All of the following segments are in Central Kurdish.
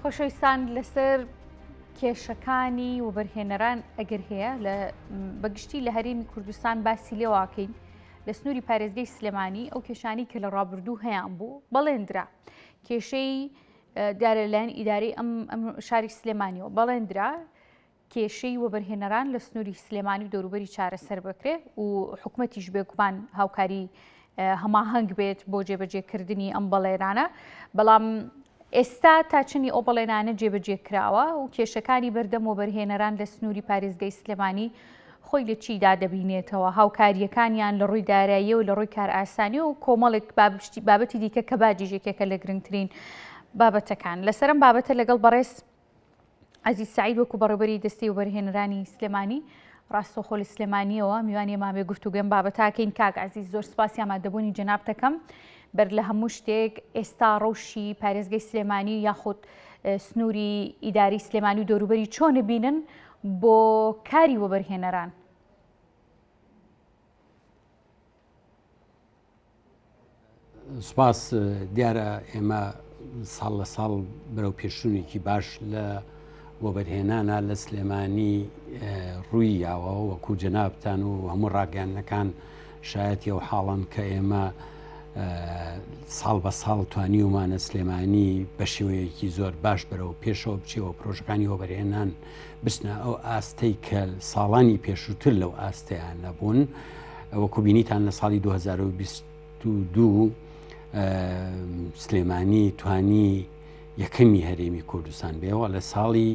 خۆشەویستان لەسەر کێشەکانی وەبەرهێنەران ئەگەر هەیە بەگشتی لە هەرێمی کوردستان باسی لێواکەین لە سنووری پارێزگای سلێمانی ئەو کێشانی کە لە ڕابردوو هەیەیان بوو بەڵێندرا کێشەی دیارە لایەن ئیدارەی ئەم شاری سلێمانیەوە بەڵێندرا کێشەی وەبەرهێنەران لە سنووری سلێمانی و دەوروبەری چارەسەر بکرێ و حکوومەتیش بێگومان هاوکاری هەماهەنگ بێت بۆ جێبەجێکردنی ئەم بەڵێرانە بەڵام ئێستا تا چنی ئەو بەڵێنانە جێبەجێ کراوە و کێشەکانی بەردەم وەبەرهێنەران لە سنووری پارێزگای سلێمانی خۆی لە چیدا دەبینێتەوە هاوکاریەکانیان لە ڕووی دارایی و لە ڕووی کار ئاسانی و کۆمەڵێک بابەتی دیکە کە باجیژێکێکە لە گرنگترین بابەتەکان لەسەرم بابەتە لەگەڵ بەڕێز عەزیز سەعید وەکو بەڕێوەبەری دەستەی وەبەرهێنەرانی سلێمانی ڕاستەوخۆی سلێمانیەوە میوانێ مامێ گفتوگەم بابەتاکەین کاک عەزیز زۆر سپاسی ئامادەبوونی جەناب دەکەم بەر لە هەموو شتێک ئێستا ڕەوشی پارێزگای سلێمانی یاخود سنووری ئیداری سلێمانی و دەوروبەری چۆنە بینن بۆ کاری وەبەرهێنەران؟ سوپاس دیارە ئێمە ساڵ لە ساڵ بەرەو پێشوونێکی باش لە وەبەرهێنانە لە سلێمانی ڕووی یاوە وەکو جەنابتان و هەموو ڕاگەیانەکان شایەتی ئەو حاڵن کە ئێمە ساڵ بە ساڵ توانیومانە سلێمانی بە شێوەیەکی زۆر باش بەرەو پێشەوە بچێەوە پرۆژەکانی وەبەرهێنان بچنە ئەو ئاستەی کە ساڵانی پێشووتر لەو ئاستەیان نەبوون وەکو بینیتان لە ساڵی 2022 سلێمانی توانی یەکەمی هەرێمی کوردستان بێەوە لە ساڵی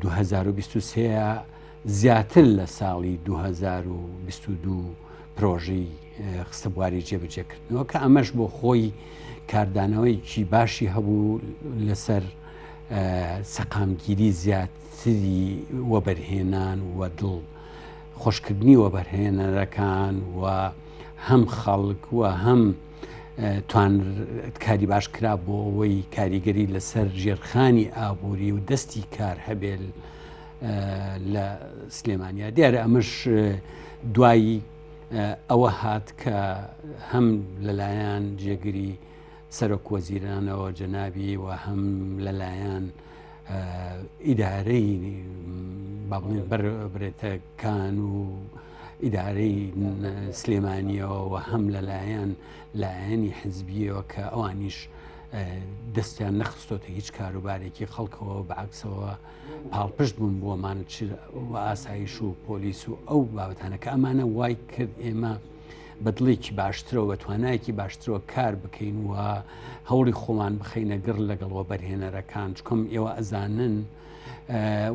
2023 زیاتر لە ساڵی 2022 پرۆژەی خستە بواری جێبەجێکردنەوە کە ئەمەش بۆ خۆی کاردانەوەیکی باشی هەبوو لەسەر سەقامگیری زیاتری وەبەرهێنان و دڵ خۆشکردنی وەبەرهێنەرەکان و هەم خەڵک و هەم کاری باش کرا بۆ ئەوەی کاریگەری لەسەر ژێرخانی ئابووری و دەستی کار هەبێت لە سلێمانیا دیارە ئەمەش دوایی ئەوە هات کە هەم لەلایەن جێگیری سەرۆک وەزیرانەوە جەنابی و هەم لەلایەن ئیدارەی با بڵێن بەربرێتەکان و ئیدارەی سلێمانیەوە و هەم لەلایەنی حزبیەوە کە ئەوانیش دەستیان نەخستۆتە هیچ کاروبارێکی خەڵکەوە بەعکسەوە پاڵپشت بوون بۆمان ئاسایش و پۆلیس و ئەو بابەتانە کە ئەمانە وای کرد ئێمە بەدڵێکی باشترەوە بە توانایەکی باشترەوە کار بکەین و هەوڵی خۆمان بخەینە گڕ لەگەڵ وەبەرهێنەرەکان چکۆم ئێوە ئەزانن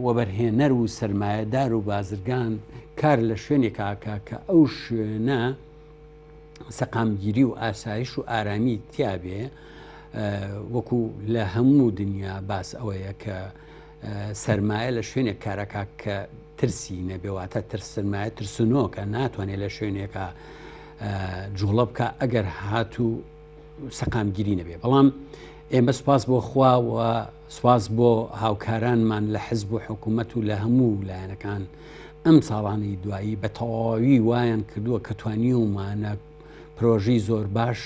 وەبەرهێنەر و سەرمایەدار و بازرگان کار لە شوێنێکاکە کە ئەو شوێنە سەقامگیری و ئاسایش و ئارامی تیابێ وەکو لە هەموو دنیا باس ئەوەیە کە سەرمایە لە شوێنێک کارەکە کە ترسی نەبێواتە سەرمایە ترسنۆکە ناتوانێت لە شوێنێکە جوڵە بکە ئەگەر هاتوو سەقامگیری نەبێ بەڵام ئێمە سوپاس بۆ خوا و سوپاس بۆ هاوکارانمان لە حزب و حکوومەت و لە هەموو لایەنەکان ئەم ساڵانی دوایی بە تەواوی وایان کردووە کە توانیومانە پرۆژەی زۆر باش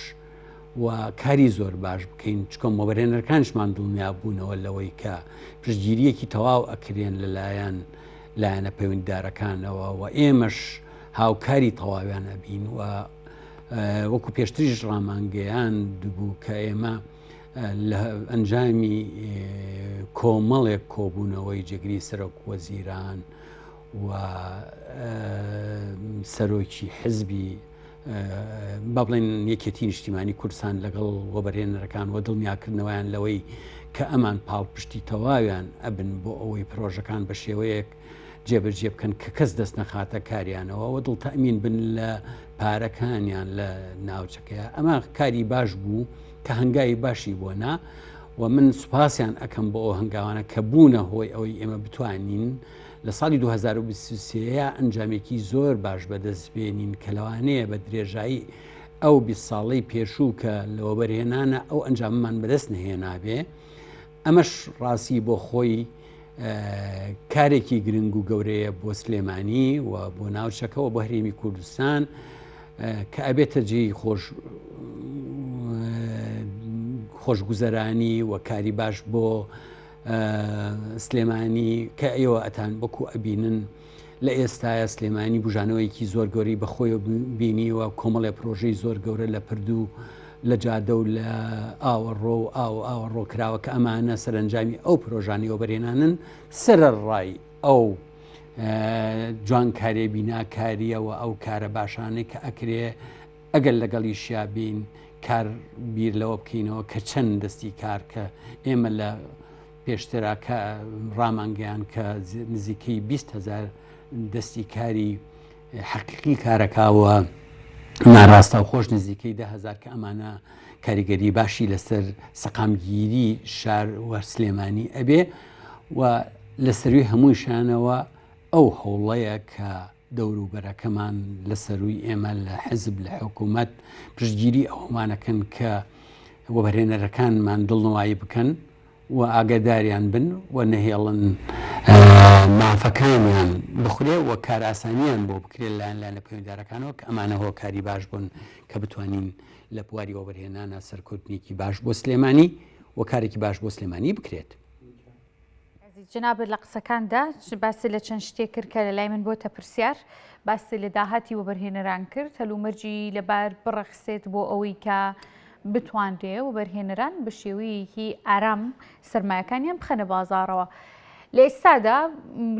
و کاری زۆر باش بکەین چکۆم وەبەرهێنەرەکانشمان دڵنیا بوونەوە لەوەی کە پشتگیریەکی تەواو ئەکرێن لەلایەنە پەیوەندیدارەکانەوە و ئێمەش هاوکاری تەواویانە بین و وەکو پێشتریش ڕامانگەیان بوو کە ئێمە لە ئەنجامی کۆمەڵێک کۆبوونەوەی جێگری سەرۆک وەزیران و سەرۆکی حزبی با بڵێن یەکێتی نیشتیمانی کوردستان لەگەڵ وەبەرهێنەرەکان و دڵنیاکردنەوەیان لەوەی کە ئەمان پاڵپشتی تەواویان ئەبن بۆ ئەوەی پرۆژەکان بە شێوەیەک جێبەجێ بکەن کە کەس دەست نەخاتە کاریانەوە و دڵ تەمین بن لە پارەکانیان لە ناوچەکەیە ئەمە کاری باش بوو کە هەنگاوی باشی بۆنا و من سوپاسیان ئەەکەم بۆ ئەو هەنگاوانە کە بوونە هۆی ئەوەی ئێمە بتوانین لە ساڵی 2023 ئەنجامێکی زۆر باش بەدەستبێنین کە لەوانەیە بە درێژایی ئەو 20 ساڵەی پێشوو کە لە وەبەرهێنانە ئەو ئەنجاممان بەدەست نهێنابێ ئەمەش ڕاستی بۆ خۆی کارێکی گرنگ و گەورەیە بۆ سلێمانی و بۆ ناوچەکەەوە بۆ هەرێمی کوردستان کە ئەبێتە جێی خۆشگوزەرانی و کاری باش بۆ سلێمانی کە ئێوە ئەتان بەکو ئەبینن لە ئێستاە سلێمانی بژانەوەیکی زۆر گەوری بەخۆی بینیوە کۆمەڵێ پرۆژەی زۆر گەورە لە پردوو لە جادە و لە ئاوەڕۆ و ئاوەڕۆکراوە کە ئەمانە سەرنجامی ئەو پرۆژانی وەبەرهێنانن سەرڕای ئەو جوانکارێ بیناکاریەوە ئەو کارە باشانەی کە ئەکرێ ئەگەر لەگەڵی شیابین کار بیر لەوە بکەینەوە کە چەند دەستی کار کە ئێمە لە پێشترا کە ڕامانگەیان کە نزیکەی 20,000 دەستی کاری حەقیقی کارەکاوە ناڕاستە و خۆش نزیکەی 10,000 کە ئەمانە کاریگەری باشی لەسەر سەقامگیری شار وە سلێمانی ئەبێ و لە سەروی هەموویشانەوە ئەو هەوڵەیە کە دەوروبەرەکەمان لە سەروی ئێمە لە حزب لە حکوومەت پشتگیری ئەومانەکەن کە وەبەرهێنەرەکانمان دڵنەوایی بکەن و ئاگاداریان بن و نەهێڵن مافەکانیان بخورێ و کار ئاسانیان بۆ بکرێت لایەن لە پەیوەنددارەکانەوە کە ئەمانە هۆکاری باش بوون کە بتوانین لە بواری وەبەرهێنانە سەرکەوتنێکی باش بۆ سلێمانی و کارێکی باش بۆ سلێمانی بکرێت. جناب لە قسەکاندا باسی لە چەند شتێک کرد کە لە لای من بۆتە پرسیار باسی لە داهاتی وەبەرهێنەران کرد هەلومەرجی لەبار بڕەخسێت بۆ ئەوەی کە بتواندێ وەبەرهێنەران بە شێوەیەکی ئارام سەرمایەکانیان بخەنە بازاڕەوە. لە ئێستادا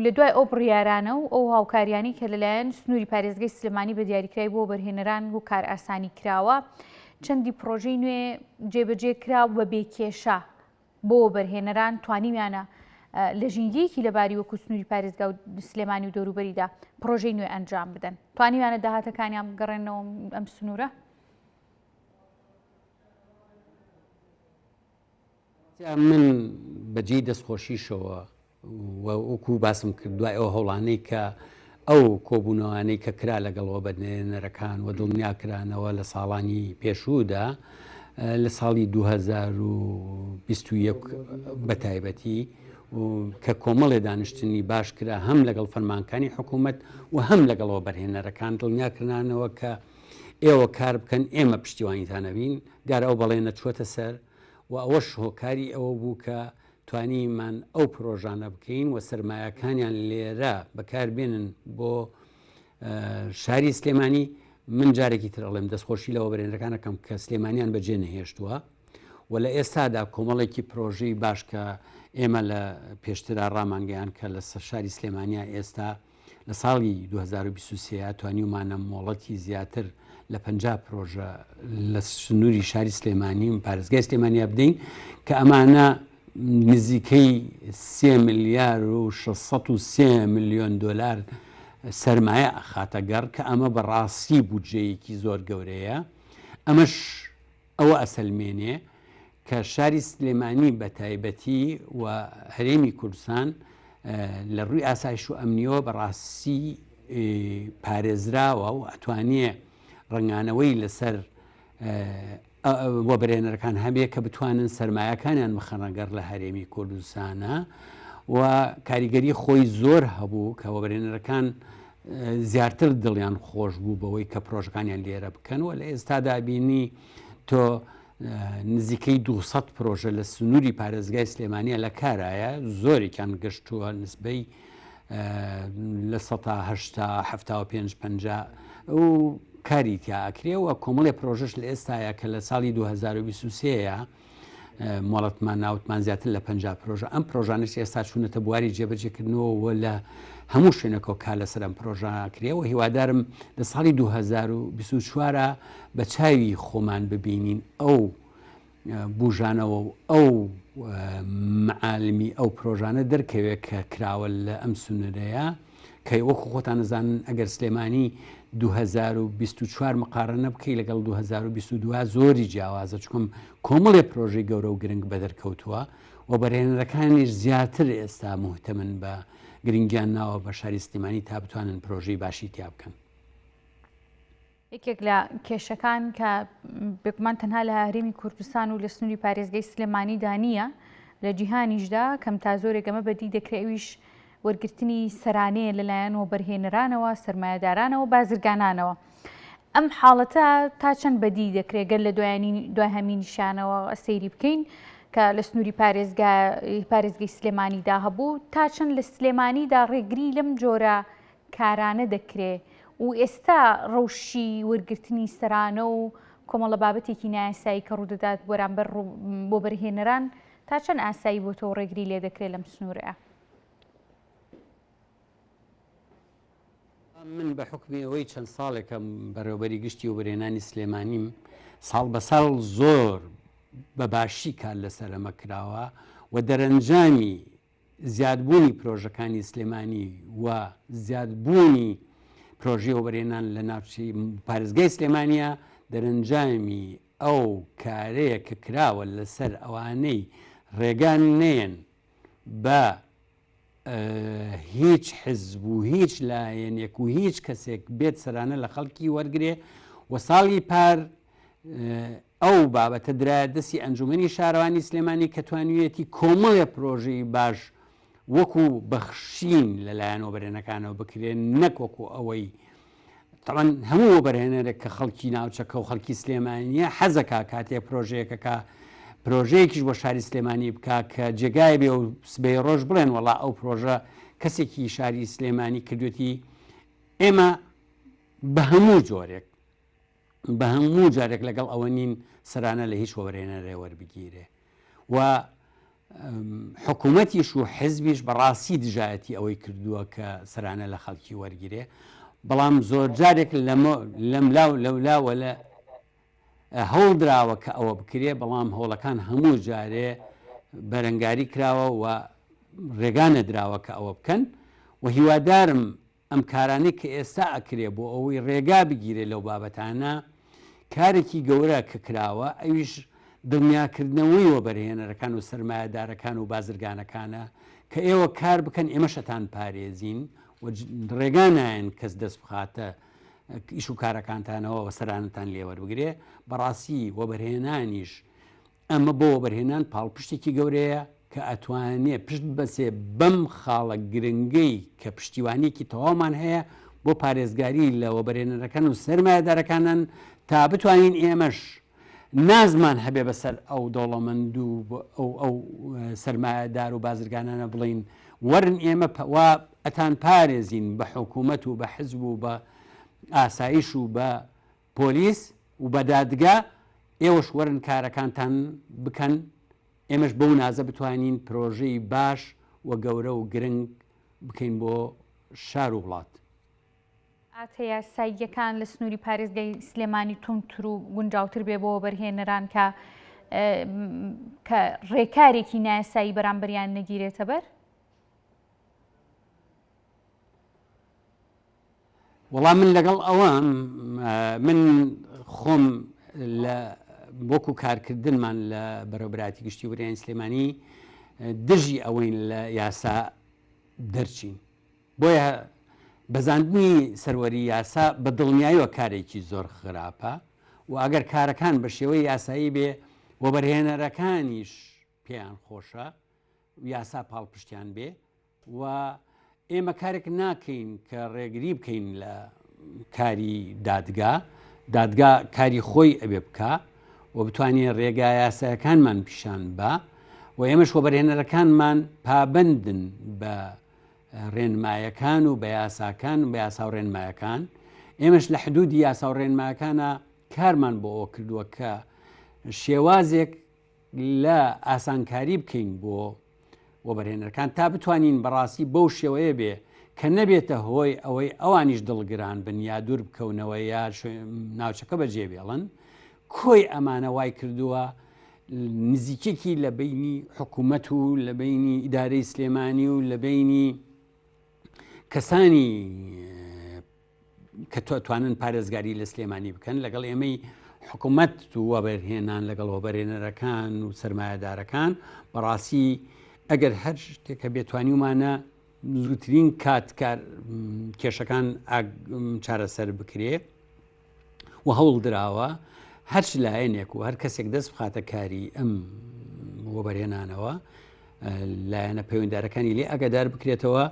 لە دوای ئەو بڕیارانە و ئەو هاوکاریانی کە لەلایەن سنووری پارێزگای سلێمانی بە دیاریکراوی بۆ وەبەرهێنەران و کار ئاسانی کراوە چەندی پرۆژەی نوێ جێبەجێ کرا بە بێکێشە بۆ وەبەرهێنەران توانیمیانە لە ژینگەیەکی لەباری وەکو سنووری پارێزگا و سلێمانی و دەوروبەریدا پرۆژەی نوێ ئەنجام بدەن توانیوانە داهاتەکانیان بگەڕێنەوە ئەم سنوورە؟ من بەجێی دەستخۆشیشەوە وەکو باسم کرد دوای ئەو هەوڵانەی کە ئەو کۆبوونەوانەی کە کرا لەگەڵەوە بەرهێنەرەکان و دڵنیا کرانەوە لە ساڵانی پێشوودا لە ساڵی 2021 بەتایبەتی کە کۆمەڵێ دانیشتنی باش کرا هەم لەگەڵ فەرمانکانی حکوومەت و هەم لەگەڵەوە بەرهێنەرەکان دڵنیاکردانەوە کە ئێوە کار بکەن ئێمە پشتیوانیتانەبین دیارە ئەو بەڵێنە چوەتە سەر و ئەوەش هۆکاری ئەوە بوو کە توانیمان ئەو پرۆژانە بکەین و سەرمایەکانیان لێرە بەکاربێنن بۆ شاری سلێمانی. من جارێکی ترەڵێم دەستخۆشی لەوە بەرهێنەرەکانەکەم کە سلێمانیان بەجێ نەهێشتووە و لە ئێستادا کۆمەڵێکی پرۆژەی باش کە ئێمە لە پێشترا ڕامانگەیان کە لە سەرشاری سلێمانیا ئێستا لە ساڵی 2023 توانیومانە مۆڵەتی زیاتر لە 50 پرۆژە لە سنووری شاری سلێمانی و پارێزگای سلێمانیا بدەین کە ئەمانە نزیکەی 3 ملیار و 603 میلیۆن دلار سەرمایە خاتەگەڕ کە ئەمە بەڕاستی بودجەیەکی زۆر گەورەیە. ئەمەش ئەوە ئەسەلمێنێ کە شاری سلێمانی بە تایبەتی و هەرێمی کوردستان لە ڕووی ئاسایش و ئەمنیەوە بەڕاستی پارێزراوە و ئەتوانێ ڕنگانەوەی لەسەر وەبەرهێنەرەکان هەبێ کە بتوانن سەرمایەکانیان بخەنەگەڕ لە هەرێمی کوردستانە و کاریگەری خۆی زۆر هەبوو کە وەبەرهێنەرەکان زیاتر دڵیان خۆش بوو بەوەی کە پرۆژەکانیان لێرە بکەن و لە ئێستادا بینی تۆ نزیکەی 200 پرۆژە لە سنووری پارێزگای سلێمانیە لە کارایە زۆرێکیان گەشتووە نسبەی لە 1970 و کاری تیاکرێەوە کۆمەڵێ پرۆژەش لە ئێستاە کە لە ساڵی 2023 مۆڵەتمان ناوتمان زیاتر لە 50 پرۆژە ئەم پرۆژانش ئێستا چوونەتە بواری جێبەجێکردنەوە لە هەموو شوێنەکەەوە کا لەسەر ئەم پرۆژانکرێەوە هیوادارم لە ساڵی 2024 بە چاوی خۆمان ببینین ئەو بژانەوە و ئەو معالمی ئەو پرۆژانە دەرکەوێت کە کراوە لە ئەم سنوورەیە کە وەکو خۆتان نەزانن ئەگەر سلێمانی 2024 مقارنە بکەی لەگەڵ 2022 زۆری جیاوازە چکم کۆمەڵێ پرۆژەی گەورە و گرنگ بەدەرکەوتووە و بەرهێنەرەکانیش زیاتر ئێستا مهتەمن بە گرنگیان ناوە بە شاری سلێمانی تا بتوانن پرۆژەی باشی تیا بکەن. یەکێک لە کێشەکان کە بێگومان تەنها لە هەرێمی کوردستان و لە سنووری پارێزگای سلێمانیدا نییە لە جیهانیشدا کەم تا زۆرێکەمە بەدی دەکرێویش وەرگرتنی سەرانەیە لەلایەن وەبەرهێنەرانەوە سەرمایەدارانەوە بازرگانانەوە. ئەم حاڵەتە تا چەند بەدی دەکرێت گەر لە دوای هەمینیشانەوە سەیری بکەین کە لە سنووری پارێزگای سلێمانیدا هەبوو تا چەند لە سلێمانیدا ڕێگری لەم جۆرە کارانە دەکرێت و ئێستا ڕەوشی وەرگرتنی سەرانە و کۆمەڵە بابەتێکی نایاسایی کە ڕوودەدات بەرامبەر بۆ بەرهێنەران تا چەند ئاسایی بۆ تۆ ڕێگری لێ دەکرێت لەم سنوورەیە؟ من بە حکمی ئەوەی چەند ساڵێکم بەڕێوەبەری گشتی و بەرهێنانی سلێمانیم ساڵ بە ساڵ زۆر بەباشی کار لەسەر ئەمە کراوە و دەرەنجامی زیادبوونی پرۆژەکانی سلێمانی و زیادبوونی پرۆژێ وەبەرهێنان لە ناوچەی پارێزگای سلێمانیە دەرەنجامی ئەو کارەیە کە کراوە لەسەر ئەوانەی ڕێگان نێن بە هیچ حزب و هیچ لایەنێک و هیچ کەسێک بێت سەرانە لە خەڵکی وەرگێ و ساڵی پار ئەو بابەتە درایە دەستی ئەنجومەنی شارەوانی سلێمانی کە توانوێتی کۆمەڵە پرۆژەی باش وەکو بەخشین لەلایەن وەبەرهێنەکانەوە بکرێن نەک وەکو ئەوەی تەڵەن هەموو وەبەرهێنەرێک کە خەڵکی ناوچەکە و خەڵکی سلێمانیە حەزەکە کاتێ پرۆژەیەکەکە پرۆژەیەکیش بۆ شاری سلێمانی بکە کە جێگای بێ و سبەی ڕۆژ بڵێن وەڵا ئەو پرۆژە کەسێکی شاری سلێمانی کردوێتی ئێمە بە هەموو جۆرێک بە هەموو جارێک لەگەڵ ئەوە نین سەرانە لە هیچ وەبەرهێنەرێ وەربگیرێ و حکوومەتیش و حزبیش بەڕاستی دژایەتی ئەوەی کردووە کە سەرانە لە خەڵکی وەرگیرێ بەڵام زۆر جارێک لەم لاو لەولاوە لە هەوڵ دراوە کە ئەوە بکرێ بەڵام هەوڵەکان هەموو جارێ بەرەنگاری کراوە و ڕێگانە دراوە کە ئەوە بکەن و هیوادارم ئەم کارانەی کە ئێستا ئەکرێ بۆ ئەوەی ڕێگا بگیرێ لەو بابەتانە کارێکی گەورە کە کراوە ئەویش دڵنیاکردنەوەی وەبەرهێنەرەکان و سەرمایەدارەکان و بازرگانەکانە کە ئێوە کار بکەن ئێمەشەتان پارێزین و ڕێگا نایەن کەس دەست بخاتە ئیش و کارەکانتانەوە و سەرانتان لێوەربگرێ بەڕاستی وەبەرهێنانیش ئەمە بۆ وەبەرهێنان پاڵپشتێکی گەورەیە کە ئەتوانێ پشت بەسێ بەم خاڵە گرنگەی کە پشتیوانێکی تەواومان هەیە بۆ پارێزگاری لە وەبەرهێنەرەکان و سەرمایەدارەکانن تا بتوانین ئێمەش نازمان هەبێ بەسەر ئەو دەوڵەمەند و ئەو سەرمایەدار و بازرگانانە بڵین وەرن ئێمە ئەتان پارێزین بە حکوومەت و بە حزب و بە ئاسایش و بە پۆلیس و بە دادگا ئێوەش وەرن کارەکانتان بکەن ئێمەش بەو نازە بتوانین پرۆژەی باش و گەورە و گرنگ بکەین بۆ شار و وڵات. ئاتەیە ساییەکان لە سنووری پارێزگای سلێمانی تونتر و گونجاوتر بێ بۆ بەرهێنەران کە ڕێکارێکی نایاسایی بەرامبەریان نەگیرێتە بەر؟ وەڵام من لەگەڵ ئەوە من خۆم لە وەکو کارکردنمان لە بەڕێوەبەری گشتی و وەبەرهێنانی سلێمانی دژی ئەوەین لە یاسا دەرچین بۆیە بەزاندنی سەروەری یاسا بە دڵنیاییوە کارێکی زۆر خراپە و ئەگەر کارەکان بە شێوەی یاسایی بێ وەبەرهێنەرەکانیش پێیان خۆشە یاسا پاڵپشتیان بێ و ئێمە کارێک ناکەین کە ڕێگری بکەین لە کاری دادگا کاری خۆی ئەبێ بکە و بتوانین ڕێگا یاسایەکانمان پیشان بە و ئێمەش وەبەرهێنەرەکانمان پابندن بە ڕێنمایەکان و بە یاساکان و بە یاسا و ڕێنمایەکان ئێمەش لە حدودی یاسا و ڕێنمایەکانە کارمان بۆ ئەوە کردووە کە شێوازێک لە ئاسانکاری بکەین بۆ وەبەرهێنەرەکان تا بتوانین بەڕاستی بەو شێوەیە بێ کە نەبێتە هۆی ئەوەی ئەوانیش دڵگران بن یا دوور بکەونەوە یا ناوچەکە بەجێبێڵن کۆی ئەمانە وای کردووە نزیکێکی لە بینی حکوومەت و لە بینی ئیدارەی سلێمانی و لە بینی کەسانی کە توانن پارێزگاری لە سلێمانی بکەن لەگەڵ ئێمەی حکوومەت و وەبەرهێنان لەگەڵ وەبەرهێنەرەکان و سەرمایەدارەکان بەڕاستی ئەگەر هەر شتێکە بێتوانیومانە زووترین کاتکار کێشەکان چارەسەر بکرێ و هەوڵ دراوە هەر لایەنێک و هەر کەسێک دەست بخاتە کاری ئەم وەبەرهێنانەوە لایەنە پەیوەنددارەکانی لێ ئاگادار بکرێتەوە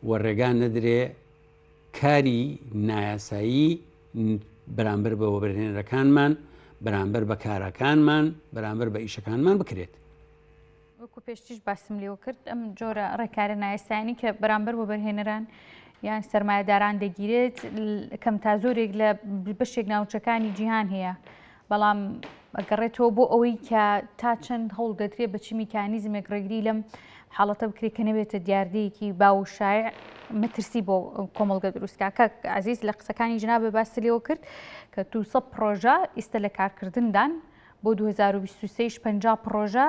و ڕێگان نەدرێ کاری نایاسایی بەرامبەر بە وەبەرهێنەرەکانمان، بەرامبەر بە کارەکانمان، بەرامبەر بە ئیشەکانمان بکرێت. وەکو پێشتیش باسم لێوە کرد ئەم جۆرە ڕێکارە نایەسانی کە بەرامبەر وەبەرهێنەران یان سەرمایەداران دەگیرێت کەم تا زۆرێک لە بەشێک ناوچەکانی جیهان هەیە، بەڵام ئەگەڕێتەوە بۆ ئەوەی کە تا چەند هەوڵ دەدرێت بە چ میکانیزمێک ڕێگری لەم حاڵەتە بکرێت کە نەبێتە دیاردەیەکی باوشایع مەترسی بۆ کۆمەڵگە دروستکە. کە عەزیز لە قسەکانی جنابێ باسی لێوە کرد کە 200 پرۆژە ئێستا لە کارکردندان بۆ 2023 50 پرۆژە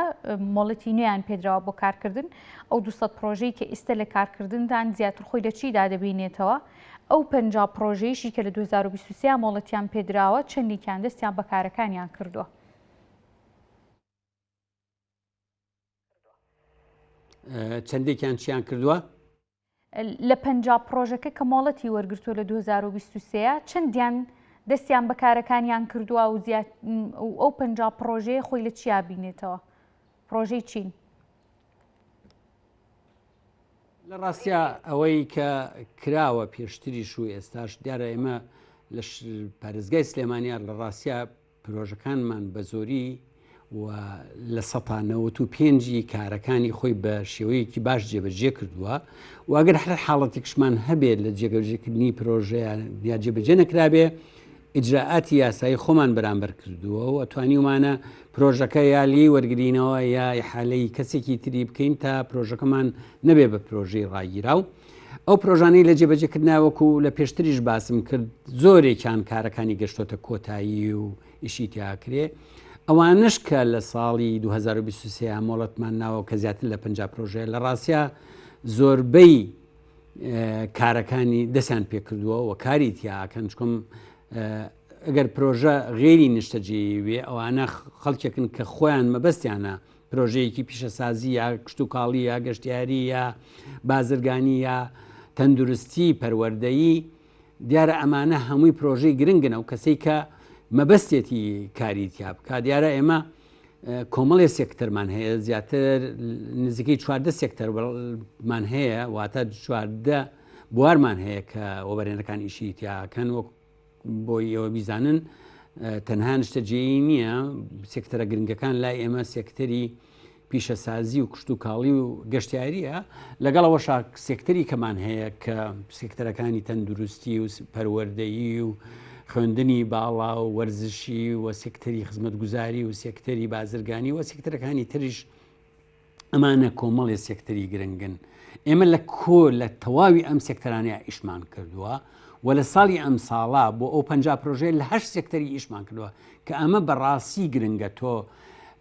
مۆڵەتی نوێیان پێدراوە بۆ کارکردن. ئەو 200 پرۆژەی کە ئێستا لە کارکردندان زیاتر خۆی لە چیدا دەبینێتەوە؟ ئەو 50 پرۆژەیشی کە لە 2023 مۆڵەتیان پێدراوە چەندێکیان دەستیان بە کارەکانیان کردووە؟ چەندێکیان چیان کردووە؟ لە 50 پرۆژەکە کە مۆڵەتی وەرگرتووە لە 2023 چەندیان دەستیان بە کارەکانیان کردووە و ئەو 50 پرۆژەیە خۆی لە چیا بینێتەوە؟ پرۆژەی چین؟ لە ڕاستیا ئەوەی کە کراوە پێشتریش و ئێستاش دیارە ئێمە لە پارێزگای سلێمانیار لە ڕاستیا پرۆژەکانمان بە زۆری و لە 95 کارەکانی خۆی بە شێوەیەکی باش جێبەجێ کردووە و ئەگەر هەر حاڵەتێکشمان هەبێت لە جێبەجێکردنی پرۆژەیە یا جێبەجێ نەکرابێ ئیجراعاتی یاسایی خۆمان بەرامبەر کردووە و ئەتوانیومانە پرۆژەکە یا لی وەرگرینەوە یا حالەی کەسێکی تری بکەین تا پرۆژەکەمان نەبێ بە پرۆژەی ڕاگیرا و ئەو پرۆژانەی لە جێبەجێکردناوەکو لە پێشتریش باسم کرد زۆرێکیان کارەکانی گەشتۆتە کۆتایی و ئیشی تیاکرێ. ئەوانش کە لە ساڵی 2023 مۆڵەتمان ناوە کە زیاتر لە 50 پرۆژەیە لە ڕاستیا زۆربەی کارەکانی دەستیان پێکردووە و کاری تیاکەن چکۆم ئەگەر پرۆژە غێری نیشتەجێ وێ ئەوانە خەڵکێکن کە خۆیان مەبەستیانە پرۆژەیەکی پیشەسازی یا کشت و کاڵی یا گەشتیاری یا بازرگانی یا تەندروستی پەروەردەیی دیارە ئەمانە هەمووی پرۆژەی گرنگن و کەسەی کە مەبەستێتی کاری تیا بکە. دیارە ئێمە کۆمەڵێ سێکتەرمان هەیە زیاتر نزیکەی 14 سێکتەرمان هەیە واتە 14 بوارمان هەیە کە وەبەرهێنەرەکان ئیشی تیاکەن و بۆی ئەوە بیزانن تەنها نیشتەجێیی نییە سێکتەرە گرنگەکان لای ئێمە سێکتەری پیشەسازی و کشت و کاڵی و گەشتیاریە لەگەڵەوە سێکتەری کەمان هەیە کە سێکتەرەکانی تەندروستی و پەروەردەیی و خوێندنی باڵا و وەرزشی و سێکتەری خزمەتگوزاری و سێکتەری بازرگانی و سێکتەرەکانی تریش ئەمانە کۆمەڵی سێکتەری گرنگن. ئێمە لە تەواوی ئەم سێکتەرانەیە ئیشمان کردووە و لە ساڵی ئەم ساڵا بۆ ئەو 50 پرۆژەیە لە 8 سێکتەری ئیشمان کردووە کە ئەمە بەڕاستی گرنگە تۆ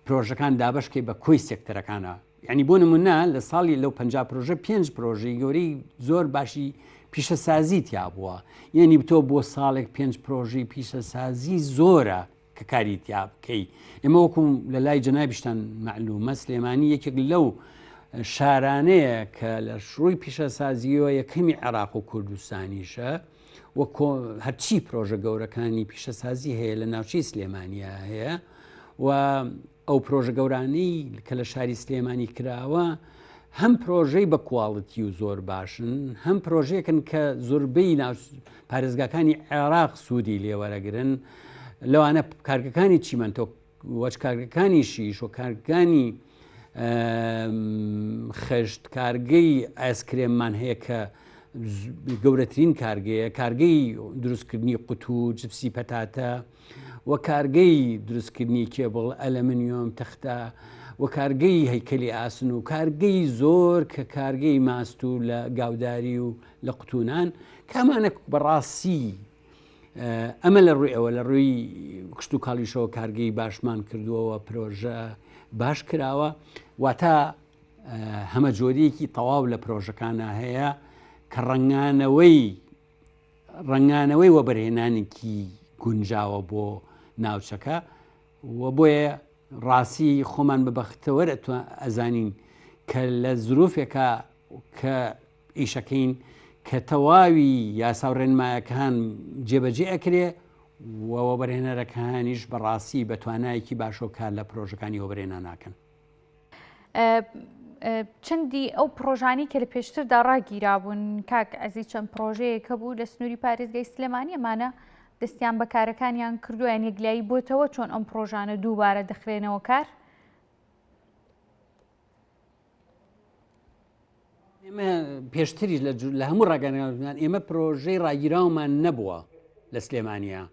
پرۆژەکان دابشکەی بە کۆی سێکتەرەکانە. یعنی بۆ نمونە لە ساڵی لەو 50 پرۆژە 5 پرۆژەی گەورەی زۆر باشی پیشەسازی تیا بووە. یعنی تۆ بۆ ساڵێک 5 پرۆژەی پیشەسازی زۆرە کە کاری تیا بکەی. ئێمە وەکوم لە لای جەنابیشتان معلومە سلێمانی یەکێک لەو شارانەیە کە لە شڕووی پیشەسازیەوە یەکەمی عێراق و کوردستانیشە و هەرچی پرۆژە گەورەکانی پیشەسازی هەیە لە ناوچەی سلێمانیا هەیە و ئەو پرۆژە گەورانەی کە لە شاری سلێمانی کراوە هەم پرۆژەی بە کواڵەتی و زۆر باشن هەم پرۆژەیەکن کە زۆربەی پارێزگاکانی عێراق سوودی لێوەرەگرن لەوانە کارگەکانی چیمەنتۆ وەچ کارگەکانی شیش و کارگەکانی خەشت کارگەی ئایسکرێممان هەیە کە گەورەترین کارگەیە کارگەی دروستکردنی قوت و جپسی پەتاتە و کارگەی دروستکردنی کێبڵ ئەلەمنیۆم تەختە و کارگەی هەیکەلی ئاسن و کارگەی زۆر کە کارگەی ماست و لە گاوداری و لە قوتونان کامانە بەڕاستی ئەمە لە ڕووی ئەوە لە ڕووی کشت و کاڵیشەوە کارگەی باشمان کردووەوە پرۆژە باش کراوە واتە هەمە جۆرەیەکی تەواو لە پرۆژەکانە هەیە کە ڕەنگانەوەی وەبەرهێنانێکی گونجاوە بۆ ناوچەکە و بۆیە ڕاستی خۆمان بەبەختەوە ئەزانین کە لە زروفێکە کە ئیشەکەین کە تەواوی یاسا و ڕێنمایەکان جێبەجێ ئەکرێ و وەبەرهێنەرەکانیش بەڕاستی بە توانایەکی باشۆ کار لە پرۆژەکانی وەبەرهێنان ناکەن. چەندی ئەو پرۆژانی کە لە پێشتردا ڕاگیرابوون کاک عەزیز چەند پرۆژەیەکە بوو لە سنووری پارێزگای سلێمانی ئەمانە دەستیان بە کارەکانیان کردویان یەکلایی بۆتەوە چۆن ئەم پرۆژانە دووبارە دەخرێنەوە کار؟ ئێمە پێشتریش لە هەموو ڕاگەنەکان ئێمە پرۆژەی ڕاگیراومان نەبووە لە سلێمانیا.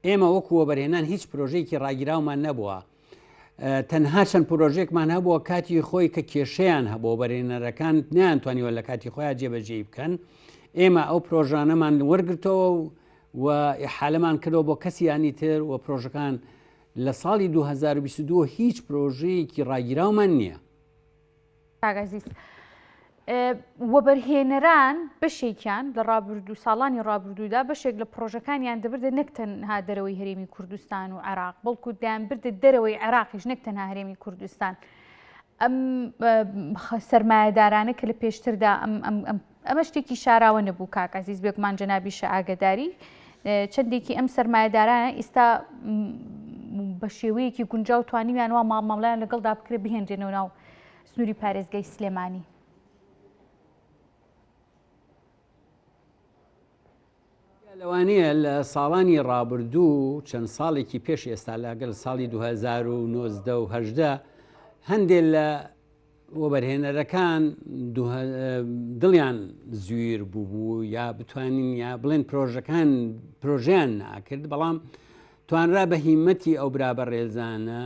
ئێمە وەکو وەبەرهێنان هیچ پرۆژەیەکی ڕاگیراومان نەبووە. تەنها چەند پرۆژێکمان هەبووە کاتی خۆی کە کێشەیان هەبوو بەرهێنەرەکان نەیانتوانیوە لە کاتی خۆیان جێبەجێ بکەن. ئێمە ئەو پرۆژانەمان وەرگرتەوە و حالەمان کردەوە بۆ کەسیانی تر و پرۆژەکان لە ساڵی 2022 هیچ پرۆژەیەکی ڕاگیراومان نییە. ئاگازیز وەبەرهێنەران بەشێکیان لە ڕابردوو ساڵانی ڕابردوودا بەشێک لە پرۆژەکانیان دەبردە نەک تەنها دەرەوەی هەرێمی کوردستان و عێراق بەڵکو دایان بردە دەرەوەی عێراقیش نەک تەنها هەرێمی کوردستان. ئەم سەرمایەدارانە کە لە پێشتردا ئەمە شتێکی شاراوە نەبوو کاکەزیز بێکمان جەنابیشە ئاگداری چەندێکی ئەم سەرمایەدارانە ئێستا بە شێوەیەکی گونجاو توانیمیان وا ماڵمەڵەیان لەگەڵدا بکرێ بهێنرێنەوە ناو سنووری پارێزگای سلێمانی. لەوانەیە لە ساڵانی ڕابردوو چەند ساڵێکی پێش ئێستا لەگەڵ ساڵی 2019 هەندێک لە وەبەرهێنەرەکان دڵیان زویر بوو یا بتوانین یا بڵێن پرۆژیان ناکرد، بەڵام توانرا بە هیمەتی ئەو برابە ڕێزانە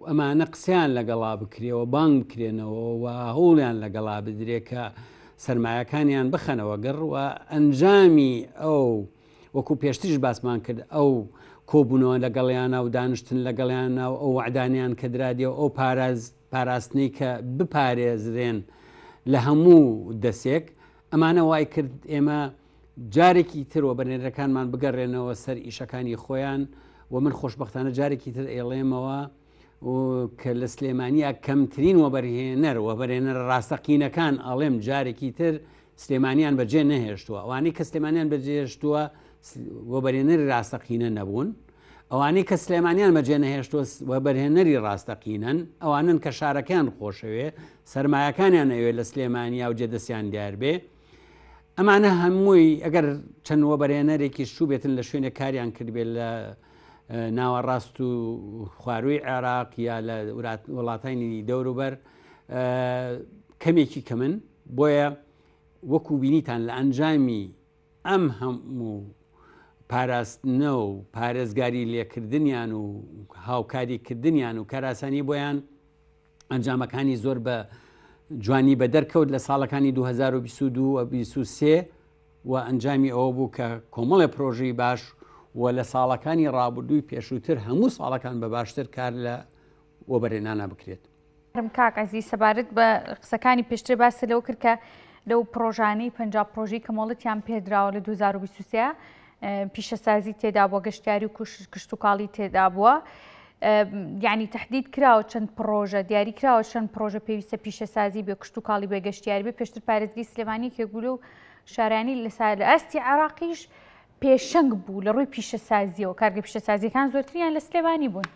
ئەمانە قسەیان لەگەڵا بکرێەوە بانگ بکرێنەوە و هەوڵیان لەگەڵا بدرێت کە سەرمایەکانیان بخەنەوە گەڕ و ئەنجامی ئەو وەکو پێشتریش باسمان کرد ئەو کۆبوونەوە لەگەڵیانە و دانیشتن لەگەڵیانە و ئەو وعدانیان کە درادیەوە ئەو پاراستنی کە بپارێزرێن لە هەموو دەسێک ئەمانە وای کرد ئێمە جارێکی تر وەبەرهێنەرەکانمان بگەڕێنەوە سەر ئیشەکانی خۆیان و من خۆشبەختانە جارێکی تر ئێڵێمەوە کە لە سلێمانیا کەمترین وەبەرهێنەر ڕاستەقینەکان ئەڵێم جارێکی تر سلێمانیان بەجێ نەهێشتووە. ئەوانەی کە سلێمانیان بەجێهێشتووە وەبەرهێنەری ڕاستەقینە نەبوون، ئەوانەی کە سلێمانیان بەجێ نەهێشتووە وەبەرهێنەری ڕاستەقینەن، ئەوانن کە شارەکان خۆشەوێ سەرمایەکانیان ئەوێ لە سلێمانیا و جێدەستیان دیار بێ. ئەمانە هەمووی ئەگەر چەند وەبەرهێنەرێکی شوو بێتن لە شوێنە کاریان کردبێت لە ناوەڕاست و خواروی عێراق یا لە وڵاتانی دەوروبەر کەمێکی کەمن، بۆیە وەکو بینیتان لە ئەنجامی ئەم هەموو پاراستنە و پارێزگاری لێکردنیان و هاوکاریکردنیان و کاراسانی بۆیان ئەنجامەکانی زۆر بە جوانی بە دەرکەوت لە ساڵەکانی 2022 و 2023 و ئەنجامی ئەوە بوو کە کۆمەڵی پرۆژەی باش و لە ساڵەکانی ڕابردووی پێشووتر هەموو ساڵەکان بە باشتر کار لە وەبەرهێنانە بکرێت. کاکەزی سەبارەت بە قسەکانی پێشتر باس لەوە کرد کە لەو پرۆژانەی 50 پرۆژەی کەمەڵەتیان پێدراوە لە 2023 پیشەسازی تێدا بووە، گەشتیاری و کشتتوکاڵی تێدا بووە. یعنی تهدید کراوە چەند پرۆژە دیاری کراوە چەند پرۆژە پێویستە پیشەسازی بێ کشتتوکاڵی بێ گەشتیاری بێ. پێشتر پارێزگای سلێمانی کێگولە و شارانی لەسەر ئەستی عێراقیش پێشەنگ بوو لە ڕووی پیشەسازیەوە، کارگە پیشەسازیەکان زۆرتریان لە سلێمانی بوون.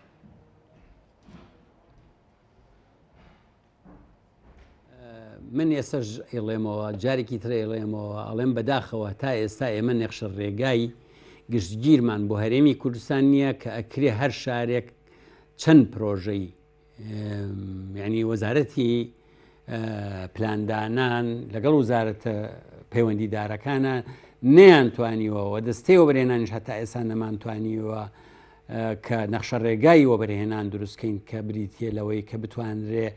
من ئێستا ئێڵێمەوە جارێکی تر ئێڵێمەوە ئەڵێم بەداخەوە تا ئێستا ئێمە نێخشە ڕێگای گشتگیرمان بۆ هەرێمی کوردستان نییە کە ئەکرێ هەر شارێک چەند پرۆژەی یعنی وەزارەتی پلاندانان لەگەڵ وزارەتە پەیوەندیدارەکانە نەیانتوانیوە و دەستەی وەبەرهێنانیش هەتا ئێستا نەمانتوانیوە کە نەخشە ڕێگای وەبەرهێنان دروستکەین کە بریتە لەوەی کە بتوانرێ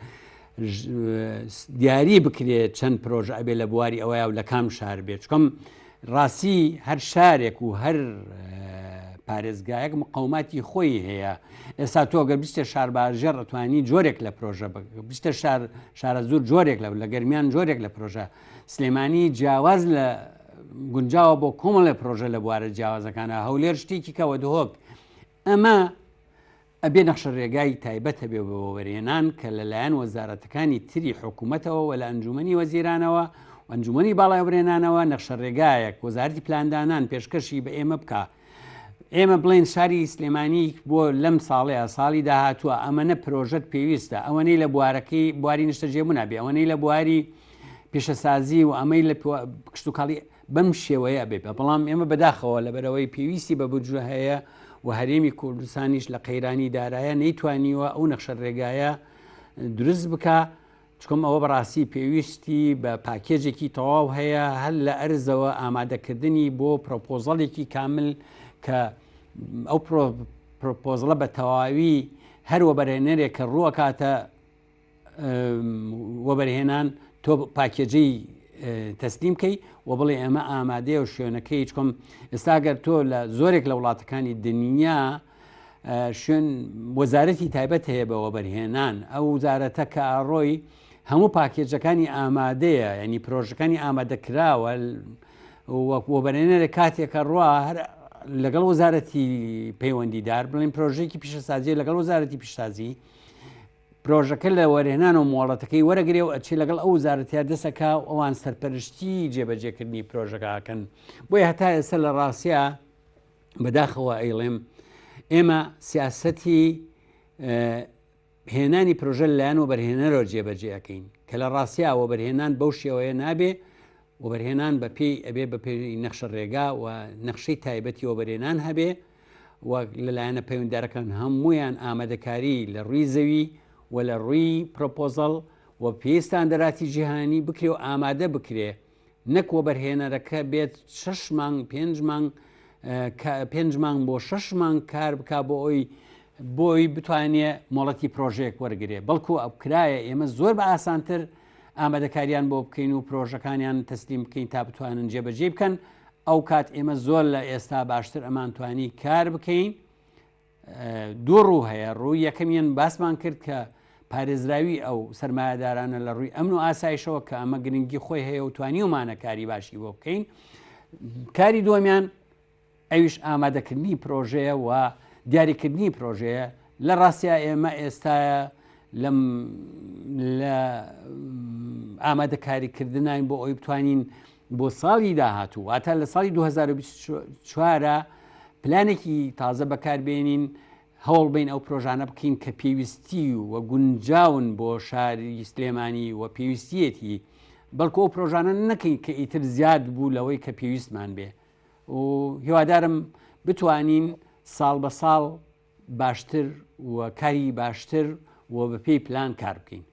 دیاری بکرێت چەند پرۆژە ئەبێ لە بواری ئەوەیە و لە کام شار بێت. چکەم ڕاستی هەر شارێک و هەر پارێزگایەک مقاوماتی خۆی هەیە. ئێستا تۆ گەر بیستە شار باژێر ئەتوانی جۆرێک لە پرۆژە بیستە شارە زۆر جۆرێک لە گەرمیان جۆرێک لە پرۆژە. سلێمانی جیاواز لە گونجاوە بۆ کۆمەڵێ پرۆژە لە بوارە جیاوازەکانە هەولێر شتێکی کەوە دهۆک. ئەمە ئەبێ نەخشە ڕێگای تایبەت هەبێ بە وەبەرهێنان کە لەلایەن وەزارەتەکانی تری حکوومەتەوە و لە ئەنجومەنی وەزیرانەوە و ئەنجومەنی باڵای وەبەرهێنانەوە نەخشە ڕێگایەک وەزارەتی پلاندانان پێشکەشی بە ئێمە بکە. ئێمە بڵێن شاری سلێمانی بۆ لەم ساڵەیە ساڵی داهاتووە ئەمەنە پرۆژەت پێویستە، ئەوەنەی لە بوارەکەی بواری نیشتە جێبوونابێ، ئەوەنەی لە بواری پیشەسازی و ئەمەی لە کشتتوکاڵی بەم شێوەیە بێ بەڵام ئێمە بەداخەوە لە بەرەوەی پێویستی بە بجوە هەیە و هەرێمی کوردستانیش لە قەیرانی دارایە نەیتوانیوە ئەو نەخشە ڕێگایە دروست بکە چکۆم ئەوە بەڕاستی پێویستی بە پاکێجێکی تەواو هەیە هەر لە ئەرزەوە ئامادەکردنی بۆ پرۆپۆزەڵێکی کامل کە ئەو پرۆپۆزڵە بە تەواوی هەر وەبەرهێنەرێک کە ڕووەکاتە وەبەرهێنان تۆ پاکێجەی تەسلیمکەی و بڵێ ئەمە ئامادەیە و شوێنەکەی چکۆم ئێستاگەر تۆ لە زۆرێک لە وڵاتەکانی دنیا شوێن وەزارەتی تایبەت هەیە بە وەبەرهێنان ئەو وزارەتە کە ئاڕۆی هەموو پاکێجەکانی ئامادەیە ینی پرۆژەکانی ئامادەکراوە وەبەرهێنەرە کاتێکە ڕوا هەر لەگەڵ وەزارەتی پەیوەندیدار بڵین پرۆژێکی پیشەسازی لەگەڵ وەزارەتی پیشسازی پرۆژەکە لە وەرهێنان و مۆڵەتەکەی وەرەگرێ و ئەچی لەگەڵ ئەو وزارەتیا دەسەکە ئەوان سەرپەرشتی جێبەجێکردنی پرۆژەکەکەن بۆی هەتا ئێستا لە ڕاستیە بەداخەوە ئەیڵێم ئێمە سیاسەتی هێنانی پرۆژە لایەن وەبەرهێنەرەوە جێبەجێەکەین کە لە ڕاستیە وەبەرهێنان بەو شێوەیە نابێ وەبەرهێنان بەپێی ئەبێ بەپێی نەخشە ڕێگا و نەخشەی تایبەتی وەبەرهێنان هەبێ و لەلایەنە پەیوەنددارەکان هەمویان ئامادەکاری لە ڕووی زەوی و لە ڕووی پرۆپۆزەڵ و پێستاندەراتی جیهانی بکرێ و ئامادە بکرێ نەک وەبەرهێنەرەکە بێت 6 مانگ 5 مانگ بۆ 6 مانگ کار بک بۆی بتوانێت مۆڵەتی پرۆژەیەک وەرگێ بەڵکو ئەو کرایە ئێمە زۆر بە ئاسانتر ئامادەکاریان بۆ بکەین و پرۆژەکانیان تەسلیم بکەین تا بتوانن جێبەجێ بکەن ئەو کات ئێمە زۆر لە ئێستا باشتر ئەمانتوانی کار بکەین دوو ڕوو هەیە ڕووی یەکەمیان باسمان کرد کە پارێزراوی ئەو سەرمایه‌دارانە لە ڕووی ئەمن و ئاسایشەوە کە ئەمە گرنگی خۆی هەیە و توانیومانە کاری باشی بۆ بکەین کاری دووەمیان ئەویش ئامادەکردنی پرۆژەیە و دیاریکردنی پرۆژەیە لە ڕاستیا ئێمە ئێستاە لە ئامادەکاریکردنان بۆ ئەوی بتوانین بۆ ساڵی داهاتوو واتە لە ساڵی 2024 پلانێکی تازە بەکاربێنین هەوڵ بین ئەو پرۆژانە بکەین کە پێویستی و گونجاون بۆ شاری سلێمانی و پێویستیەتی بەڵکو ئەو پرۆژانە نەکەین کە ئیتر زیاد بوو لەوەی کە پێویستمان بێ و هیوادارم بتوانین ساڵ بە ساڵ باشتر و کاری باشتر و بەپێی پلان کار بکەین.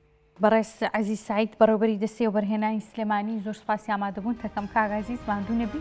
بەڕێز عەزیز سەعید بەڕێوەبەری دەستەی وەبەرهێنانی سلێمانی زۆر سوپاسی ئامادەبوون تەکەم کاک عەزیز ماندوو نەبی.